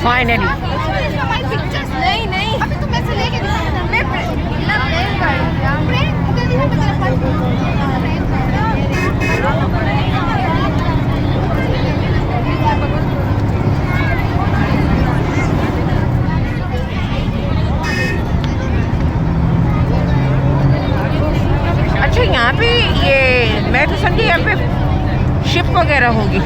Finally नहीं नहीं अभी तुम ऐसे लेके मैं अच्छा, यहाँ पे ये मैं तो समझी यहाँ पे शिप वगैरह होगी।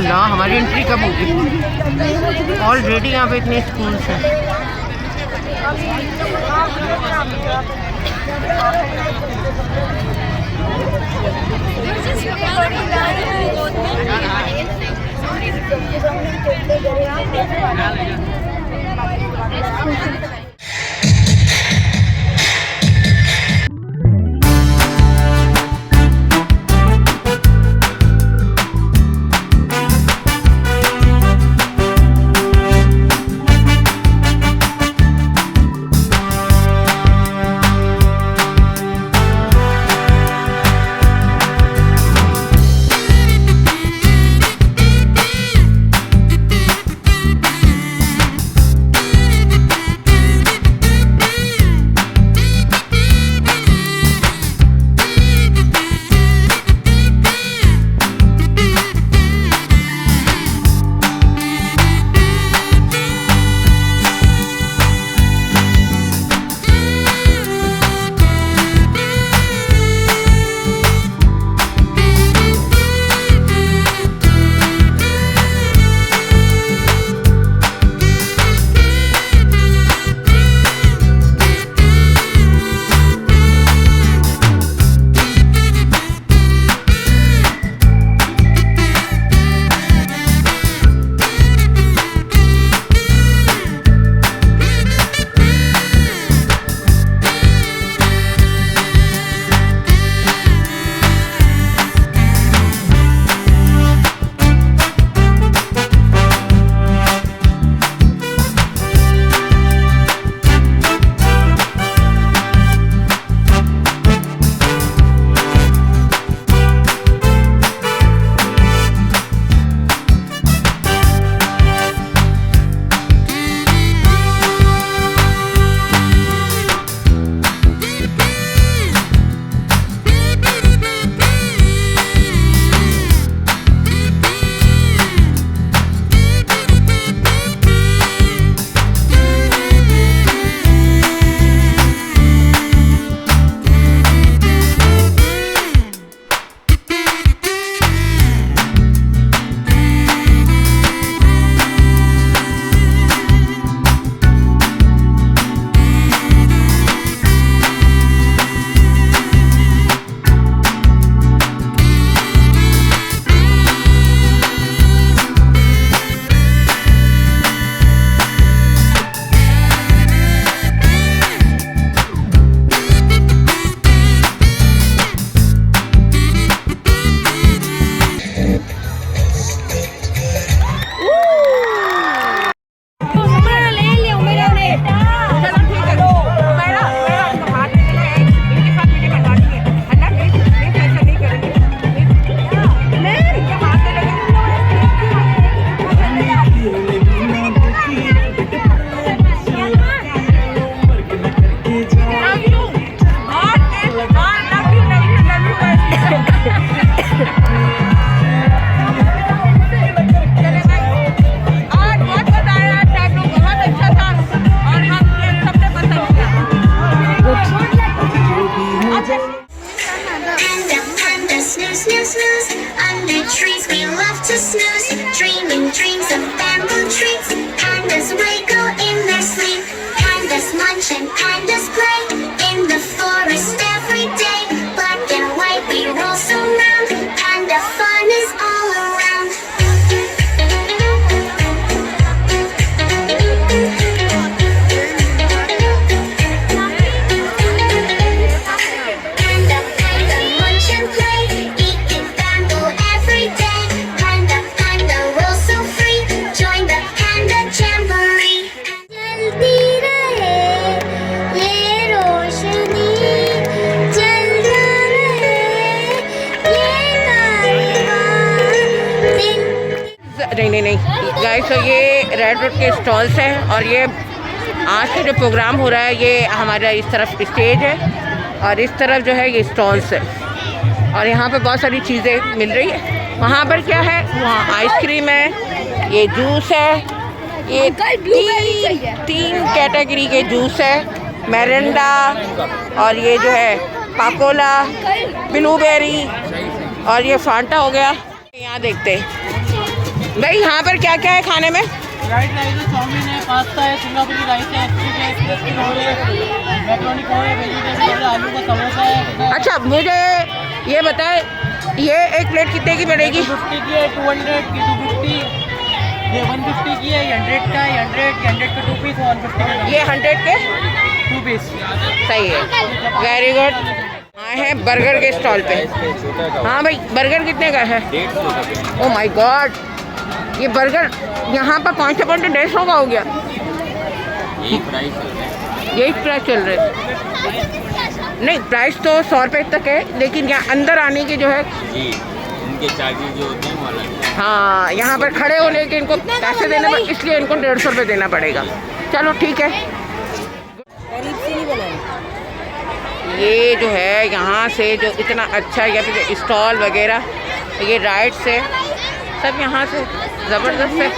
ना हमारी एंट्री कब होगी? ऑलरेडी यहाँ पे इतने स्कूल्स हैं। गर्मी नहीं गाइस। तो ये रेड रोड के स्टॉल्स हैं और ये आज का जो प्रोग्राम हो रहा है ये हमारा इस तरफ स्टेज है और इस तरफ जो है ये स्टॉल्स है और यहाँ पे बहुत सारी चीज़ें मिल रही है। वहाँ पर क्या है, वहाँ आइसक्रीम है, ये जूस है, ये तीन कैटेगरी के जूस है, मेरिंडा और ये जो है पाकोला, ब्लूबेरी और ये फांटा हो गया। यहाँ देखते हैं भाई यहाँ पर क्या क्या है खाने में। फ्राइड राइस है, चाउमीन है, पास्ता है, सिंगापुरी राइस है, एक्सप्रेस रोल है, मैक्रोनी कोन है, वेजिटेबल है, आलू का समोसा है। अच्छा मुझे ये बताए ये एक प्लेट कितने की पड़ेगी? 250 की है, 200 की, 250, ये 150 की है, 100 का है, 100 का 2 पीस, 150 का ये 100 के 2 पीस। सही है, वेरी गुड। आए हैं बर्गर के स्टॉल पे। हाँ भाई बर्गर कितने का है? ओह माय गॉड, ये बर्गर यहाँ पर 500 पाउंड 150 का हो गया। यही प्राइस चल रहे नहीं, प्राइस तो 100 रुपये तक है लेकिन यहाँ अंदर आने के जो है जी उनके चार्जेस जो होते हैं वो अलग है। हाँ यहाँ पर खड़े होने के इनको पैसे देने पड़े, इसलिए इनको 150 रुपये देना पड़ेगा। चलो ठीक है। ये जो है यहाँ से जो इतना अच्छा या फिर स्टॉल वगैरह ये राइड्स है सब यहाँ से ज़बरदस्त है।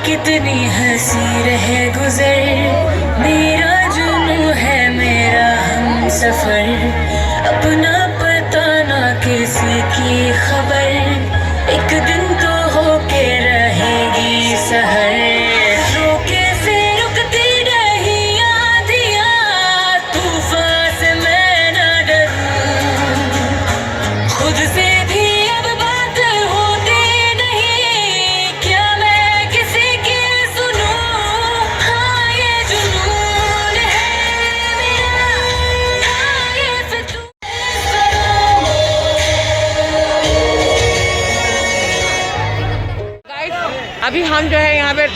कितनी हंसी रहे गुजर, मेरा जुनू है मेरा हम सफर, अपना पता ना किसी की खबर, एक दिन तो होके रहेगी सहर। रोके से रुकती नहीं आंधियां, तूफान से मैं ना डरूं, खुद से भी अब बात होती नहीं, क्या मैं किसी की सुनूं। हाँ ये जुनून है मेरा, हाँ ये फितूर। अभी हम जो है यहाँ पे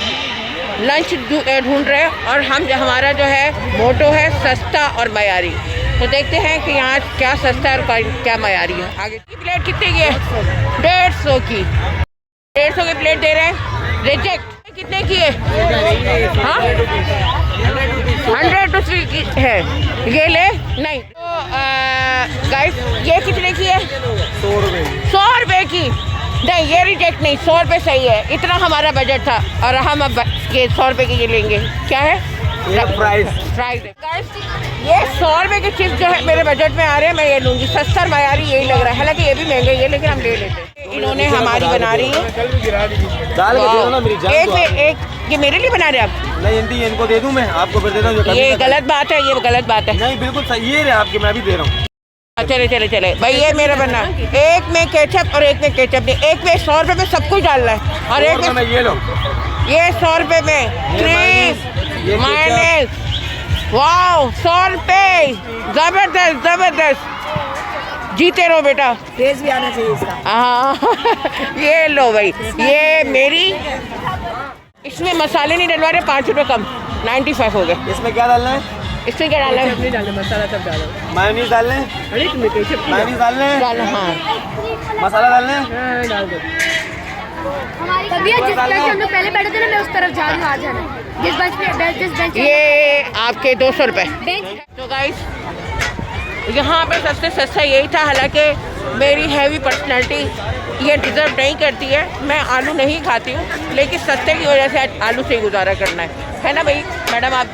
लंच ढूंढ रहे हैं और हमारा जो है मोटो है सस्ता और मयारी। तो देखते हैं कि यहाँ क्या सस्ता है और क्या मयारी है। आगे की प्लेट कितने की है? 150 की। 150 की प्लेट दे रहे हैं। रिजेक्ट कितने की है? हाँ 100 रुपये की है। ये ले नहीं तो गाइस ये कितने की है? 100 रुपये की। नहीं ये रिजेक्ट नहीं, 100 रुपये सही है। इतना हमारा बजट था और हम अब ये 100 रुपये की ये लेंगे। क्या है? प्राइस ये 100 रुपये के चिप्स जो है मेरे बजट में आ रहे हैं, मैं ये लूँगी। सस्ता मयारी यही लग रहा है, हालांकि ये भी महंगा ही है लेकिन हम ले लेते हैं। इन्होंने हमारी बना रही है एक ये मेरे लिए बना रहे हैं आप? नहीं इनको दे दूं मैं आपको, फिर दे दूं। ये गलत बात है, ये गलत बात है। नहीं बिल्कुल सही, ये आपके मैं भी दे रहा हूँ। चले भाई ये मेरा बनना। एक में केचप और एक में केचप नहीं, एक में 100 रुपये में सब कुछ डालना है और एक में ये लो, ये 100 रुपये में क्रीम मायोनेज़। वाह 100 रुपये, जबरदस्त। जीते रहो बेटा, टेस्ट भी आना चाहिए इसका। हाँ ये लो भाई, ये मेरी। इसमें मसाले नहीं डलवा रहे, 5 रुपये कम, 95 हो गए। इसमें क्या डालना है? इसमें क्या डालना है? नहीं डालना, मसाला सब डालो। मायोनीज डालना है? अरे तुम्हें कैसे मायोनीज डालना है? डालना हाँ। मसाला डालना है? डाल दो। तभी जिस तरह से हम लोग पहले बैठे थे ना, मैं उस तरफ जा रही हूँ, आ जाना जिस बेंच ये आपके 200 रुपये। तो गाइस यहाँ पे सबसे सस्ता यही था, हालांकि मेरी हैवी पर्सनैलिटी ये डिज़र्व नहीं करती है। मैं आलू नहीं खाती हूँ लेकिन सस्ते की वजह से आज आलू से ही गुजारा करना है ना भाई मैडम? आप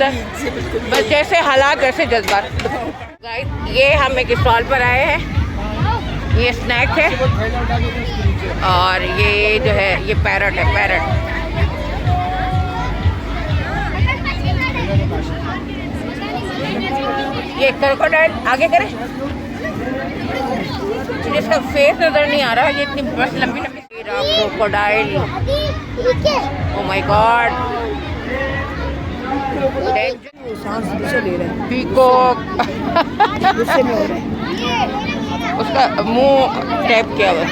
बस जैसे हालात वैसे जज्बात। गाइस ये हम एक स्टॉल पर आए हैं, ये स्नैक है और ये जो है ये पैरट है, पैरट। ये क्रोकोडाइल आगे करें, मुझे इसका फेस नजर नहीं आ रहा, ये इतनी बस लंबी लंबी crocodile. Oh my God, peacock उसका मुंह टैप किया हुआ।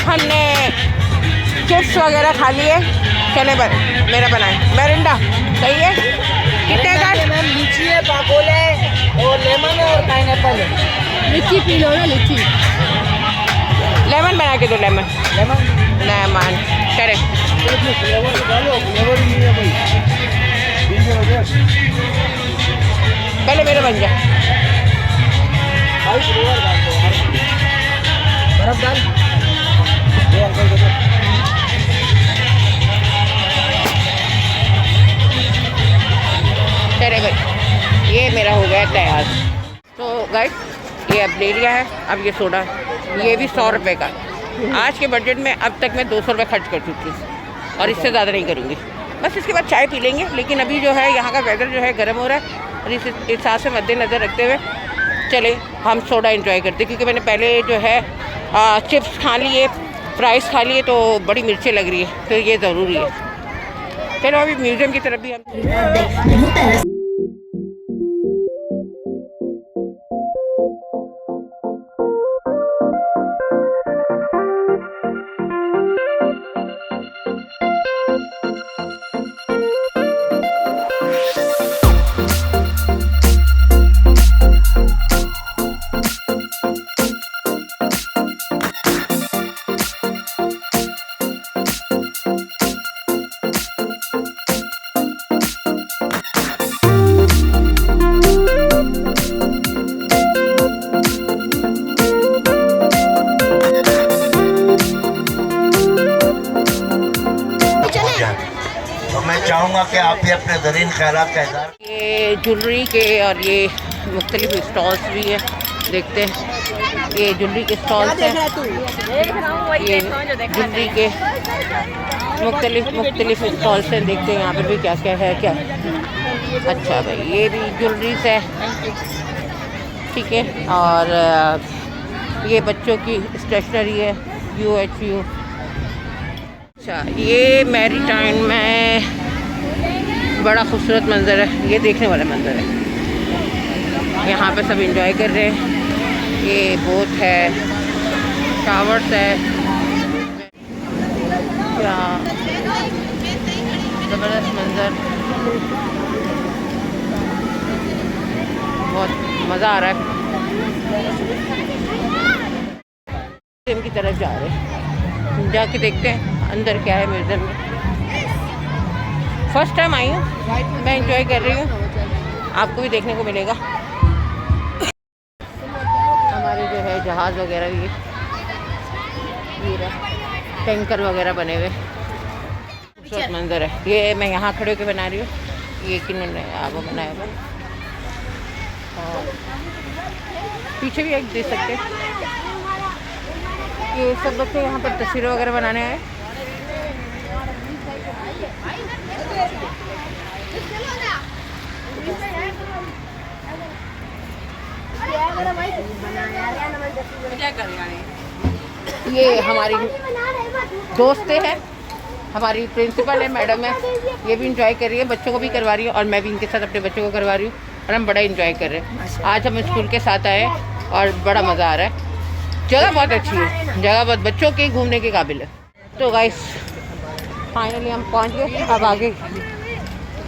हमने चिप्स वगैरह खा लिए, चले मेरा बनाए मेरिंडा सही है। कितने का? लीची है, पाकोल है और लेमन है और पाइनएप्पल है। लीची पी लो ना, लीची लेमन बना के दो, लेमन लेमन करे। पहले मेरा बन जाए, बर्फ डाल। चले भाई, ये मेरा हो गया तैयार। तो गाइस ये अब ले लिया है, अब ये सोडा ये भी 100 रुपये का। आज के बजट में अब तक मैं 200 रुपये खर्च कर चुकी हूँ और इससे ज़्यादा नहीं करूँगी। बस इसके बाद चाय पी लेंगे। लेकिन अभी जो है यहाँ का वेदर जो है गर्म हो रहा है और इस हिसाब से मद्देनज़र रखते हुए चले हम सोडा एंजॉय करते, क्योंकि मैंने पहले जो है चिप्स खा लिए, फ्राइज़ खा लिए तो बड़ी मिर्चें लग रही है, तो ये ज़रूरी है। चलो अभी म्यूज़ियम की तरफ भी हम चाहूँगा कि आप भी अपने ज़रीन ख्यालात का इज़हार। ये ज्वेलरी के और ये मुख्तलिफ स्टॉल्स भी है, देखते हैं। ये ज्वेलरी के स्टॉल्स हैं, ये ज्वेलरी के मुख्तलिफ स्टॉल्स हैं, देखते हैं यहाँ पर भी क्या क्या है। क्या अच्छा भाई, ये भी ज्वेलरीज है, ठीक है। और ये बच्चों की स्टेशनरी है, UHU। अच्छा, ये मैरीटाइम में बड़ा खूबसूरत मंज़र है, ये देखने वाला मंज़र है। यहाँ पे सब एंजॉय कर रहे हैं। ये बोट है, टावर्स है, क्या ज़बरदस्त मंज़र, बहुत मज़ा आ रहा है। म्यूज़ियम की तरफ जा रहे हैं, जाके देखते हैं अंदर क्या है म्यूज़ियम में। फर्स्ट टाइम आई हूँ, मैं एंजॉय कर रही हूँ। आपको भी देखने को मिलेगा। हमारे जो है जहाज़ वगैरह भी ये टैंकर वगैरह बने हुए, खूबसूरत मंजर है। ये मैं यहाँ खड़े होकर बना रही हूँ, ये किन्होंने वो बनाया हुआ। और पीछे भी एक देख सकते हैं, ये सब बच्चे यहाँ पर तस्वीरें वगैरह बनाने आए। ये हमारी दोस्तें हैं, हमारी प्रिंसिपल है, मैडम है, ये भी इंजॉय कर रही है, बच्चों को भी करवा रही है और मैं भी इनके साथ अपने बच्चों को करवा रही हूँ और हम बड़ा इंजॉय कर रहे हैं। आज हम स्कूल के साथ आए और बड़ा मज़ा आ रहा है। जगह बहुत अच्छी है, जगह बहुत बच्चों के घूमने के काबिल है। तो गाइस फाइनली हम पहुँच गए। अब आगे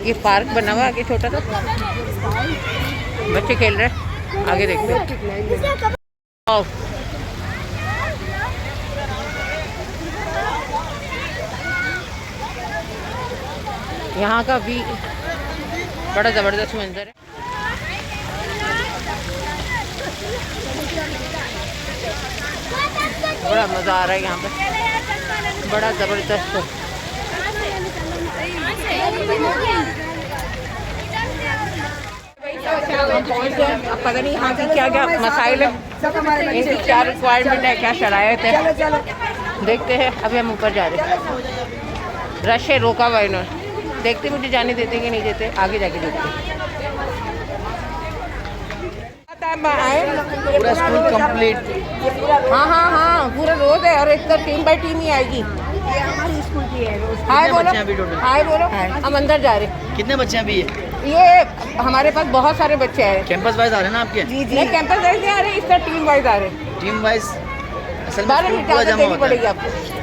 ये पार्क बना हुआ, आगे छोटा सा बच्चे खेल रहे हैं, आगे देखते हैं। यहाँ का भी बड़ा ज़बरदस्त मंजर है। बड़ा मज़ा आ रहा है यहाँ पे, बड़ा ज़बरदस्त। अब पता नहीं यहाँ की क्या क्या मसाइल है, इनकी क्या रिक्वायरमेंट है, क्या शरायत है, देखते हैं। अभी हम ऊपर जा रहे हैं, रश है, रोका हुआ इन्होंने, देखते मुझे जाने देते कि नहीं देते, आगे जाके देखते। पूरा स्कूल कंप्लीट। हाँ हाँ हाँ, पूरा रोज है और एक तो टीम बाई टीम ही आएगी। हाय बोलो, हाय बोलो। हम अंदर जा रहे। कितने बच्चे अभी ये हमारे पास बहुत सारे बच्चे हैं। कैंपस वाइज आ रहे हैं ना आपके? जी जी, कैंपस वाइज नहीं आ रहे, इसका टीम वाइज आ रहे। टीम वाइज असल में बारह पूरा मिनट जमा देनी होता पड़ेगी है। आपको।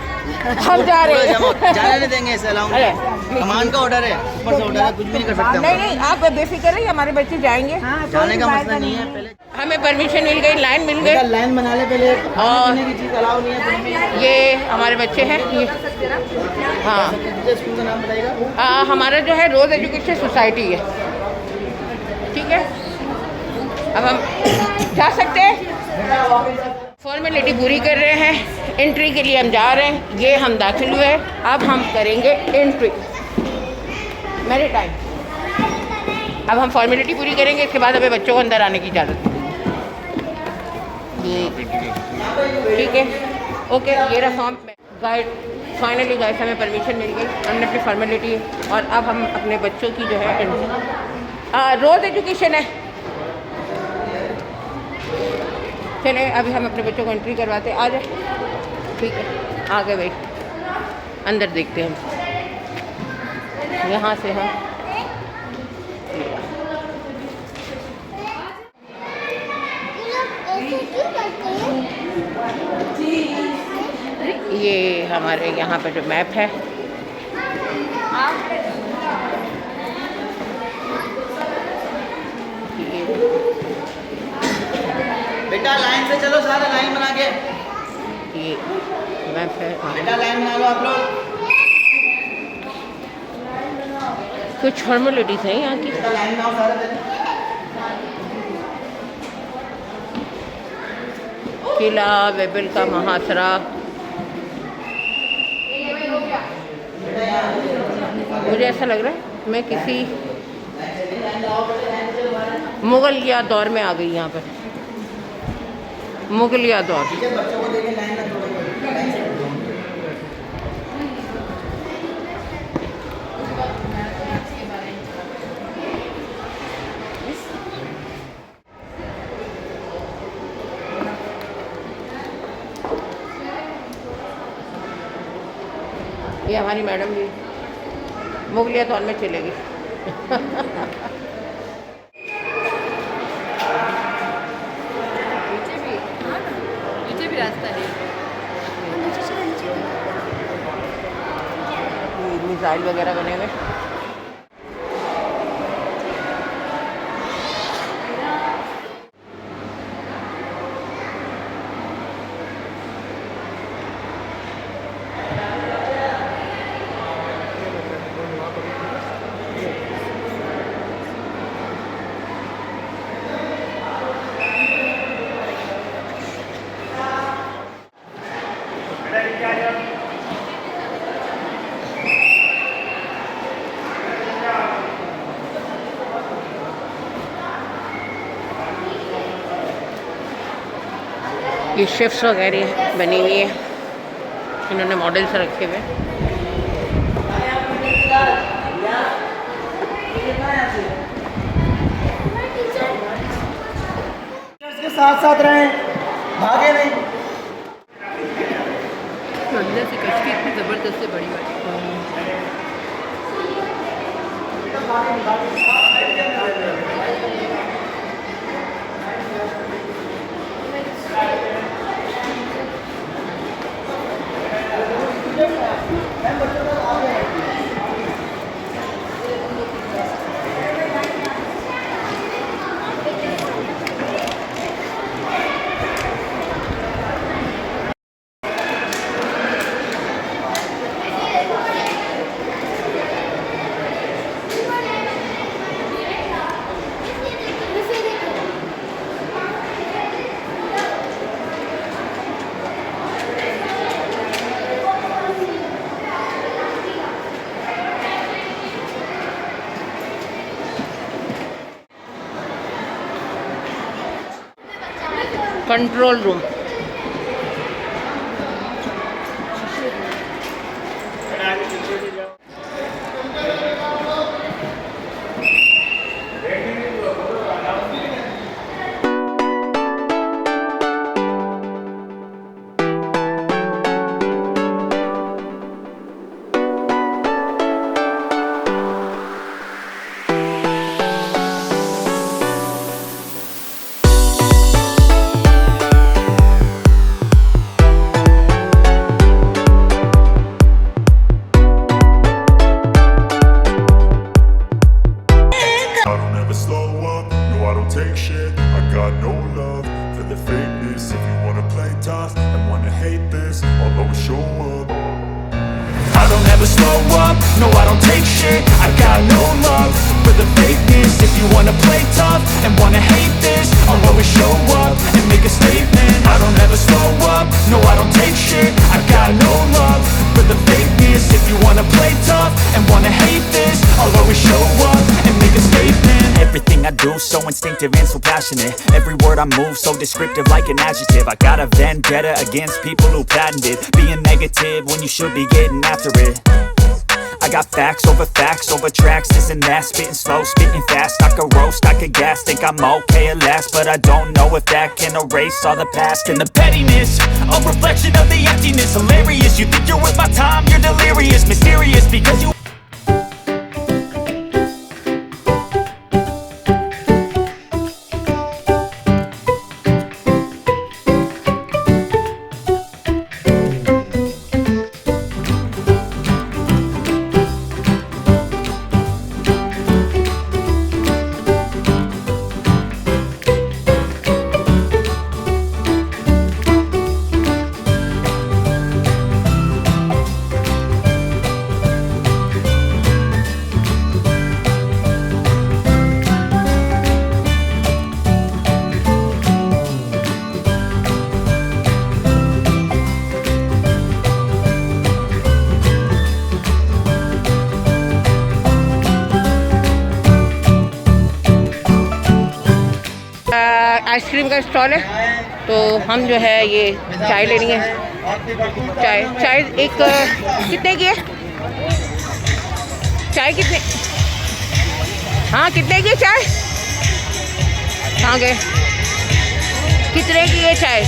हम जा रहे हैं, जाने नहीं देंगे इसे, अलाउ नहीं। कमान का ऑर्डर है, ऊपर से ऑर्डर है, कुछ भी नहीं कर सकते। नहीं नहीं, आप बेफिक्र रहिए, हमारे बच्चे जाएंगे। जाने का मसला नहीं है। पहले हमें परमिशन मिल गई, लाइन मिल गई। लाइन बना ले पहले, और की चीज़ अलाउ नहीं है। ये हमारे बच्चे हैं ये। हाँ, स्कूल का नाम बताइएगा। हमारा जो है रोज़ एजुकेशन सोसाइटी है, ठीक है। अब हम जा सकते हैं, फॉर्मेलिटी पूरी कर रहे हैं, एंट्री के लिए हम जा रहे हैं। ये हम दाखिल हुए, अब हम करेंगे एंट्री, मेरे टाइम। अब हम फॉर्मेलिटी पूरी करेंगे, इसके बाद हमें बच्चों को अंदर आने की इजाज़त है। ये ठीक है, ओके। ये रहा फॉर्म गाइड। फाइनली गाइड हमें परमिशन मिल गई, हमने अपनी फॉर्मेलिटी, और अब हम अपने बच्चों की जो है रोज़ एजुकेशन है। चले अभी हम अपने बच्चों को एंट्री करवाते, आ जाए, ठीक है। आ गए भाई, अंदर देखते हैं हम, यहाँ से हम ये हमारे यहाँ पे जो मैप है, बेटा लाइन से चलो, सारा लाइन बना के। ये मैप है। बेटा लाइन बना लो आप लोग। कुछ फॉर्मेलिटीज हैं यहाँ की। बेटा लाइन बनाओ सारा। किला बेबिल का महासरा, मुझे ऐसा लग रहा है मैं किसी मुगलिया दौर में आ गई। यहाँ पर मुगलिया दौर। ये हमारी मैडम भी मुगलिया दौर में चलेगी। नीचे भी रास्ता है। मिसाइल वगैरह बने हुए। ये शेफ्स वगैरह बनी हुई है, इन्होंने मॉडल्स रखे हुए। के साथ साथ रहें, भागे नहीं। अंदर से कश्ती इतनी ज़बरदस्त है, बड़ी वाली। Control room. I don't ever slow up, no I don't take shit. I got no love for the fakeness. If you wanna play tough and wanna hate this, I'll always show up. I don't ever slow up, no I don't take shit. I got no love for the fakeness. If you wanna play tough and wanna hate this, I'll always show up and make a statement. I don't ever slow up, no I don't take shit. I got no love for the fakeness. If you wanna play tough and wanna hate this, I'll always show up and make a statement. Everything I do so instinctive and so passionate. Every word I move so descriptive like an adjective. I got a vendetta against people who patented being negative when you should be getting after it. I got facts over tracks, this and that. Spitting slow, spitting fast. I could roast, I could gas. Think I'm okay at last, but I don't know if that can erase all the past. And the pettiness, a reflection of the emptiness. Hilarious, you think you're worth my time, you're delirious. Mysterious, because you ice cream का stall है, तो हम जो है ये चाय लेनी है। चाय एक कितने की है? चाय कितने? हाँ, कितने की है चाय? कहाँ गए? कितने की है चाय?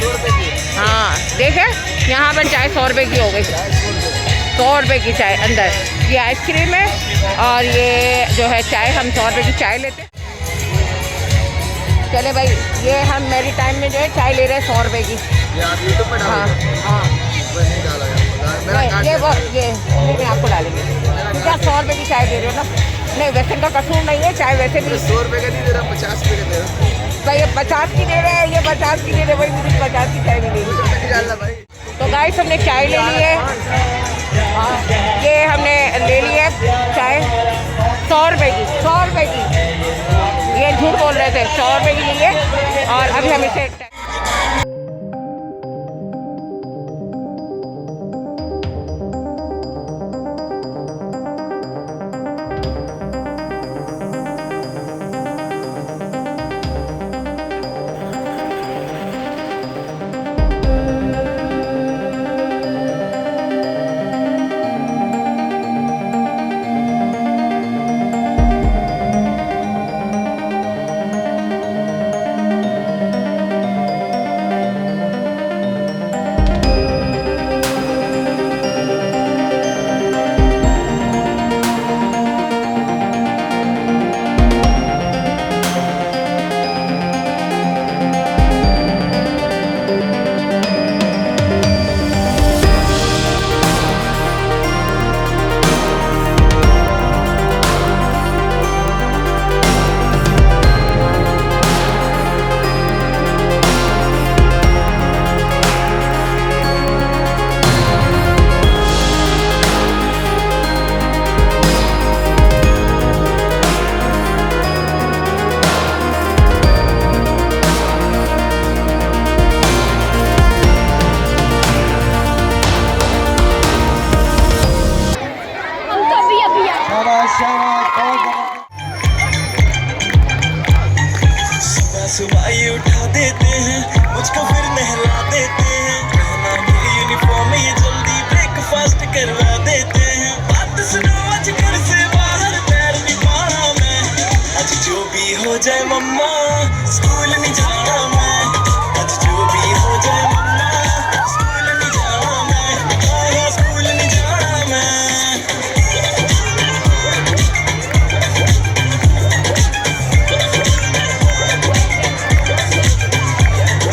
100 रुपये की। हाँ, देखे यहाँ पर चाय 100 रुपये की हो गई। 100 रुपये की चाय अंदर। ये आइसक्रीम है और ये जो है चाय, हम 100 रुपये की चाय लेते हैं। चले भाई, ये हम मेरी टाइम में जो है चाय ले रहे हैं 100 रुपये की। हाँ हाँ, ये मैं आपको डालेंगे। क्या 100 रुपये की चाय दे रहे हो ना? नहीं, वैसे का कसूर नहीं है, चाय वैसे भी 100 रुपये का नहीं दे रहा, 50 रुपये का दे रहा भाई। ये 50 की दे रहे हैं, ये 50 की दे रहे भाई, मुझे 50 की चाय नहीं भाई। तो गाइस, हमने चाय ले ली है। ये हमने ले ली है चाय 100 रुपये की। 100 रुपये की, ये झूठ बोल रहे थे। 100 रुपये की ली है और अभी हम इसे देते हैं, मुझको फिर नहला देते हैं। पहना ये यूनिफॉर्म ये जल्दी ब्रेकफास्ट करवा देते हैं। बात सुनो आज घर से बाहर पैर नहीं पाना मैं, आज जो भी हो जाए मम्मा स्कूल नहीं जाना मैं, आज जो भी हो जाए मम्मा स्कूल नहीं जाना मैं, हाँ स्कूल नहीं जाना मैं।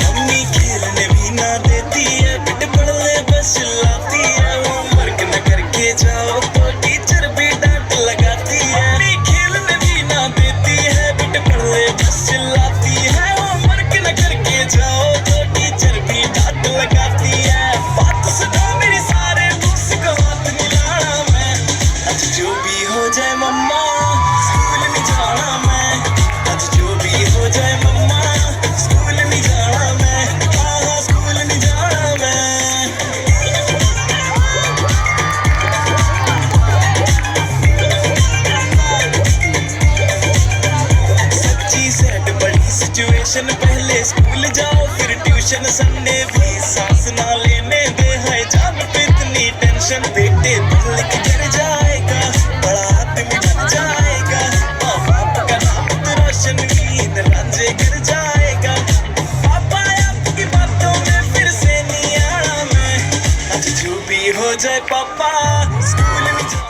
मम्मी खेलने भी ना देती है, बिट पढ़ने बस चिल्लाती है। होमवर्क न करके जाओ तो टीचर भी डांट लगाती है। मम्मी खेलने भी ना देती है, बिट पढ़ने बस चिल्लाती है। होमवर्क न करके जाओ तो टीचर भी डांट लगाती है। बात सुनो मेरी सारे बुक्स को हाथ नहीं लाना मैं, आज जो भी हो जाए मम्मा स्कूल नहीं जाना मैं, आज जो भी हो जाए मम्मा स्कूल नहीं जाना मैं, हाँ स्कूल नहीं जाना मैं। सच्ची सैड बड़ी सिचुएशन, पहले स्कूल जाओ फिर ट्यूशन। संडे भी सांस ना लेने दे, है जान पे इतनी टेंशन। बेटे पढ़ लिख कर जाएगा, बड़ा आदमी बन जाएगा, माँ बाप का नाम तो रोशन, नींद रांझे कर जाएगा। पापा आपकी बातों में फिर से नहीं आना मैं, आज जो भी हो जाए पापा स्कूल नहीं जाना।